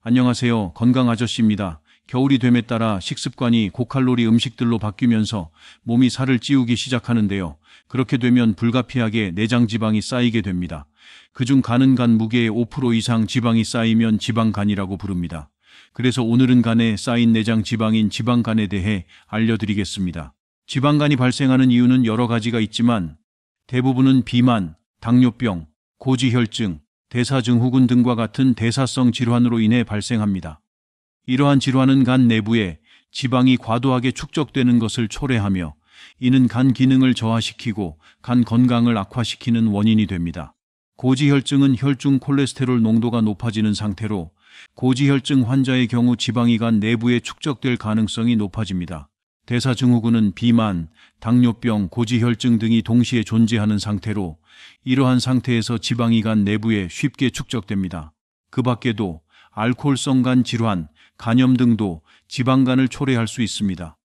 안녕하세요. 건강 아저씨입니다. 겨울이 됨에 따라 식습관이 고칼로리 음식들로 바뀌면서 몸이 살을 찌우기 시작하는데요. 그렇게 되면 불가피하게 내장 지방이 쌓이게 됩니다. 그중 가는 간 무게의 5% 이상 지방이 쌓이면 지방간이라고 부릅니다. 그래서 오늘은 간에 쌓인 내장 지방인 지방간에 대해 알려드리겠습니다. 지방간이 발생하는 이유는 여러 가지가 있지만 대부분은 비만, 당뇨병, 고지혈증, 대사증후군 등과 같은 대사성 질환으로 인해 발생합니다. 이러한 질환은 간 내부에 지방이 과도하게 축적되는 것을 초래하며 이는 간 기능을 저하시키고 간 건강을 악화시키는 원인이 됩니다. 고지혈증은 혈중 콜레스테롤 농도가 높아지는 상태로 고지혈증 환자의 경우 지방이 간 내부에 축적될 가능성이 높아집니다. 대사증후군은 비만, 당뇨병, 고지혈증 등이 동시에 존재하는 상태로 이러한 상태에서 지방이 간 내부에 쉽게 축적됩니다. 그 밖에도 알코올성 간 질환, 간염 등도 지방간을 초래할 수 있습니다.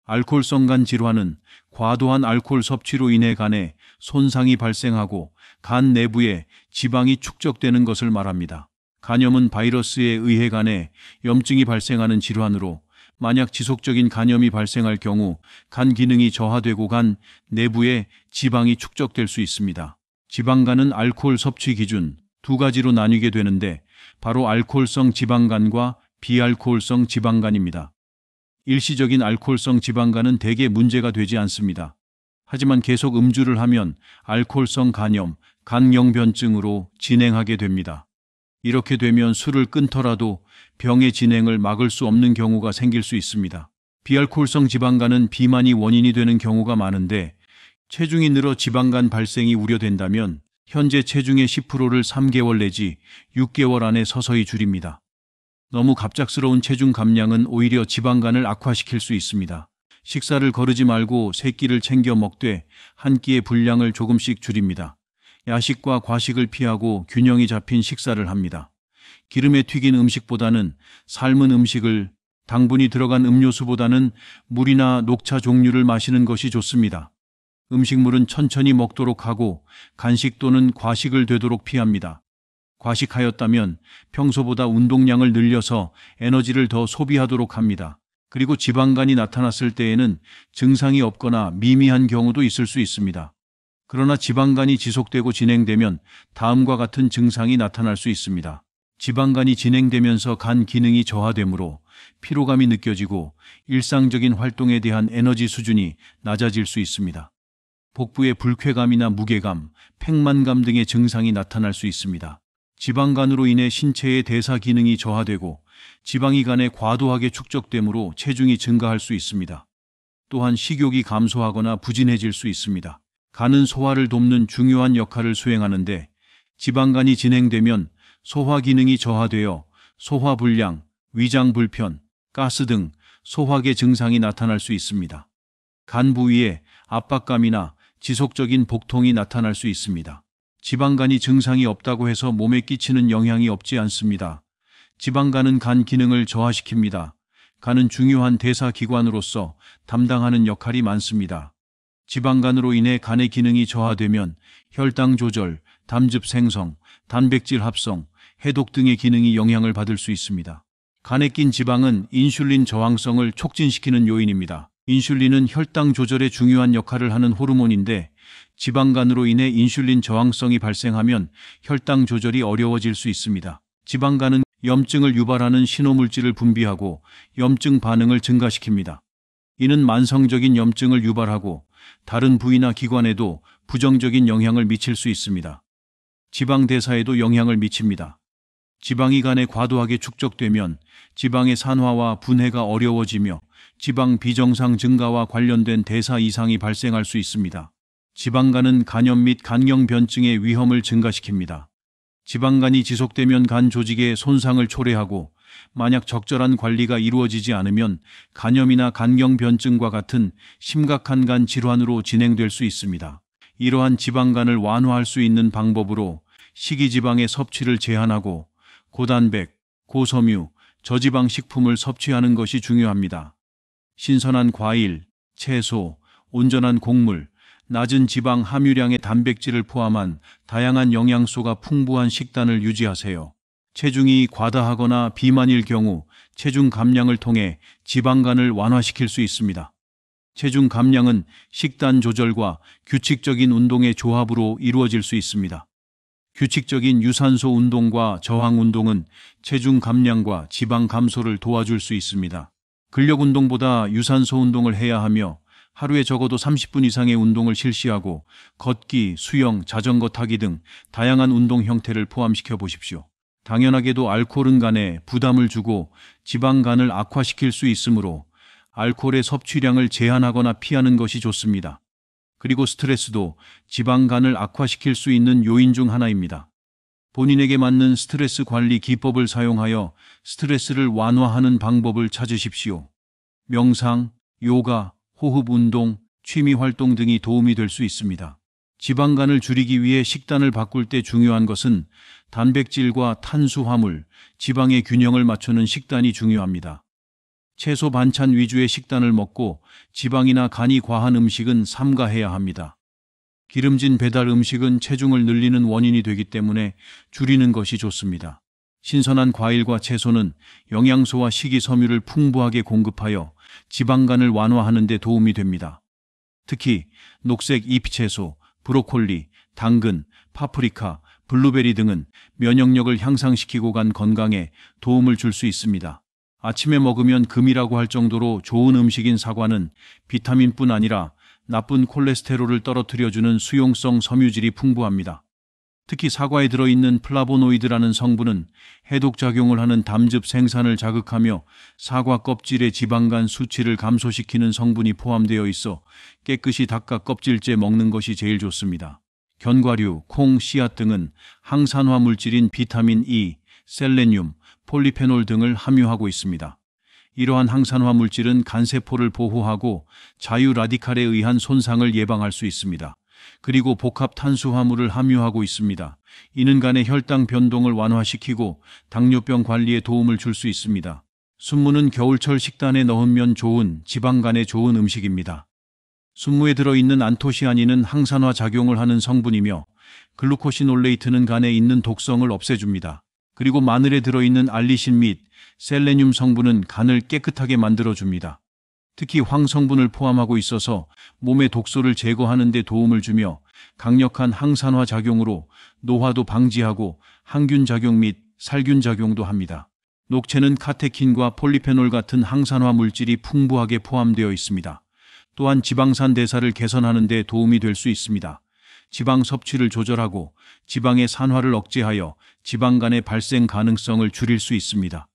알코올성 간 질환은 과도한 알코올 섭취로 인해 간에 손상이 발생하고 간 내부에 지방이 축적되는 것을 말합니다. 간염은 바이러스에 의해 간에 염증이 발생하는 질환으로 만약 지속적인 간염이 발생할 경우 간 기능이 저하되고 간 내부에 지방이 축적될 수 있습니다. 지방간은 알코올 섭취 기준 두 가지로 나뉘게 되는데 바로 알코올성 지방간과 비알코올성 지방간입니다. 일시적인 알코올성 지방간은 대개 문제가 되지 않습니다. 하지만 계속 음주를 하면 알코올성 간염, 간경변증으로 진행하게 됩니다. 이렇게 되면 술을 끊더라도 병의 진행을 막을 수 없는 경우가 생길 수 있습니다. 비알코올성 지방간은 비만이 원인이 되는 경우가 많은데 체중이 늘어 지방간 발생이 우려된다면 현재 체중의 10%를 3개월 내지 6개월 안에 서서히 줄입니다. 너무 갑작스러운 체중 감량은 오히려 지방간을 악화시킬 수 있습니다. 식사를 거르지 말고 세 끼를 챙겨 먹되 한 끼의 분량을 조금씩 줄입니다. 야식과 과식을 피하고 균형이 잡힌 식사를 합니다. 기름에 튀긴 음식보다는 삶은 음식을, 당분이 들어간 음료수보다는 물이나 녹차 종류를 마시는 것이 좋습니다. 음식물은 천천히 먹도록 하고 간식 또는 과식을 되도록 피합니다. 과식하였다면 평소보다 운동량을 늘려서 에너지를 더 소비하도록 합니다. 그리고 지방간이 나타났을 때에는 증상이 없거나 미미한 경우도 있을 수 있습니다. 그러나 지방간이 지속되고 진행되면 다음과 같은 증상이 나타날 수 있습니다. 지방간이 진행되면서 간 기능이 저하되므로 피로감이 느껴지고 일상적인 활동에 대한 에너지 수준이 낮아질 수 있습니다. 복부에 불쾌감이나 무게감, 팽만감 등의 증상이 나타날 수 있습니다. 지방간으로 인해 신체의 대사 기능이 저하되고 지방이 간에 과도하게 축적되므로 체중이 증가할 수 있습니다. 또한 식욕이 감소하거나 부진해질 수 있습니다. 간은 소화를 돕는 중요한 역할을 수행하는데 지방간이 진행되면 소화 기능이 저하되어 소화불량, 위장불편, 가스 등 소화계 증상이 나타날 수 있습니다. 간 부위에 압박감이나 지속적인 복통이 나타날 수 있습니다. 지방간이 증상이 없다고 해서 몸에 끼치는 영향이 없지 않습니다. 지방간은 간 기능을 저하시킵니다. 간은 중요한 대사기관으로서 담당하는 역할이 많습니다. 지방간으로 인해 간의 기능이 저하되면 혈당 조절, 담즙 생성, 단백질 합성, 해독 등의 기능이 영향을 받을 수 있습니다. 간에 낀 지방은 인슐린 저항성을 촉진시키는 요인입니다. 인슐린은 혈당 조절에 중요한 역할을 하는 호르몬인데 지방간으로 인해 인슐린 저항성이 발생하면 혈당 조절이 어려워질 수 있습니다. 지방간은 염증을 유발하는 신호물질을 분비하고 염증 반응을 증가시킵니다. 이는 만성적인 염증을 유발하고 다른 부위나 기관에도 부정적인 영향을 미칠 수 있습니다. 지방 대사에도 영향을 미칩니다. 지방이 간에 과도하게 축적되면 지방의 산화와 분해가 어려워지며 지방 비정상 증가와 관련된 대사 이상이 발생할 수 있습니다. 지방간은 간염 및 간경변증의 위험을 증가시킵니다. 지방간이 지속되면 간 조직에 손상을 초래하고 만약 적절한 관리가 이루어지지 않으면 간염이나 간경변증과 같은 심각한 간 질환으로 진행될 수 있습니다. 이러한 지방간을 완화할 수 있는 방법으로 식이지방의 섭취를 제한하고 고단백, 고섬유, 저지방 식품을 섭취하는 것이 중요합니다. 신선한 과일, 채소, 온전한 곡물, 낮은 지방 함유량의 단백질을 포함한 다양한 영양소가 풍부한 식단을 유지하세요. 체중이 과다하거나 비만일 경우 체중 감량을 통해 지방간을 완화시킬 수 있습니다. 체중 감량은 식단 조절과 규칙적인 운동의 조합으로 이루어질 수 있습니다. 규칙적인 유산소 운동과 저항 운동은 체중 감량과 지방 감소를 도와줄 수 있습니다. 근력 운동보다 유산소 운동을 해야 하며 하루에 적어도 30분 이상의 운동을 실시하고 걷기, 수영, 자전거 타기 등 다양한 운동 형태를 포함시켜 보십시오. 당연하게도 알코올은 간에 부담을 주고 지방간을 악화시킬 수 있으므로 알코올의 섭취량을 제한하거나 피하는 것이 좋습니다. 그리고 스트레스도 지방간을 악화시킬 수 있는 요인 중 하나입니다. 본인에게 맞는 스트레스 관리 기법을 사용하여 스트레스를 완화하는 방법을 찾으십시오. 명상, 요가, 호흡 운동, 취미 활동 등이 도움이 될 수 있습니다. 지방간을 줄이기 위해 식단을 바꿀 때 중요한 것은 단백질과 탄수화물, 지방의 균형을 맞추는 식단이 중요합니다. 채소 반찬 위주의 식단을 먹고 지방이나 간이 과한 음식은 삼가해야 합니다. 기름진 배달 음식은 체중을 늘리는 원인이 되기 때문에 줄이는 것이 좋습니다. 신선한 과일과 채소는 영양소와 식이섬유를 풍부하게 공급하여 지방간을 완화하는 데 도움이 됩니다. 특히 녹색 잎채소, 브로콜리, 당근, 파프리카, 블루베리 등은 면역력을 향상시키고 간 건강에 도움을 줄 수 있습니다. 아침에 먹으면 금이라고 할 정도로 좋은 음식인 사과는 비타민뿐 아니라 나쁜 콜레스테롤을 떨어뜨려주는 수용성 섬유질이 풍부합니다. 특히 사과에 들어있는 플라보노이드라는 성분은 해독작용을 하는 담즙 생산을 자극하며 사과 껍질의 지방간 수치를 감소시키는 성분이 포함되어 있어 깨끗이 닦아 껍질째 먹는 것이 제일 좋습니다. 견과류, 콩, 씨앗 등은 항산화 물질인 비타민 E, 셀레늄, 폴리페놀 등을 함유하고 있습니다. 이러한 항산화 물질은 간세포를 보호하고 자유 라디칼에 의한 손상을 예방할 수 있습니다. 그리고 복합 탄수화물을 함유하고 있습니다. 이는 간의 혈당 변동을 완화시키고 당뇨병 관리에 도움을 줄 수 있습니다. 순무는 겨울철 식단에 넣으면 좋은 지방간에 좋은 음식입니다. 순무에 들어있는 안토시아닌은 항산화 작용을 하는 성분이며 글루코시놀레이트는 간에 있는 독성을 없애줍니다. 그리고 마늘에 들어있는 알리신 및 셀레늄 성분은 간을 깨끗하게 만들어줍니다. 특히 황 성분을 포함하고 있어서 몸의 독소를 제거하는 데 도움을 주며 강력한 항산화 작용으로 노화도 방지하고 항균 작용 및 살균 작용도 합니다. 녹채는 카테킨과 폴리페놀 같은 항산화 물질이 풍부하게 포함되어 있습니다. 또한 지방산 대사를 개선하는 데 도움이 될 수 있습니다. 지방 섭취를 조절하고 지방의 산화를 억제하여 지방간의 발생 가능성을 줄일 수 있습니다.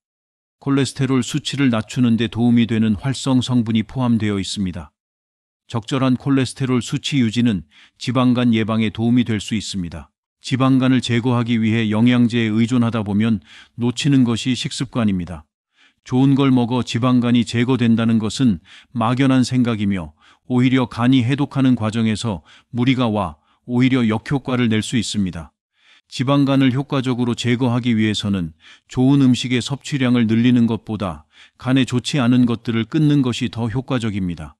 콜레스테롤 수치를 낮추는 데 도움이 되는 활성 성분이 포함되어 있습니다. 적절한 콜레스테롤 수치 유지는 지방간 예방에 도움이 될 수 있습니다. 지방간을 제거하기 위해 영양제에 의존하다 보면 놓치는 것이 식습관입니다. 좋은 걸 먹어 지방간이 제거된다는 것은 막연한 생각이며 오히려 간이 해독하는 과정에서 무리가 와 오히려 역효과를 낼 수 있습니다. 지방간을 효과적으로 제거하기 위해서는 좋은 음식의 섭취량을 늘리는 것보다 간에 좋지 않은 것들을 끊는 것이 더 효과적입니다.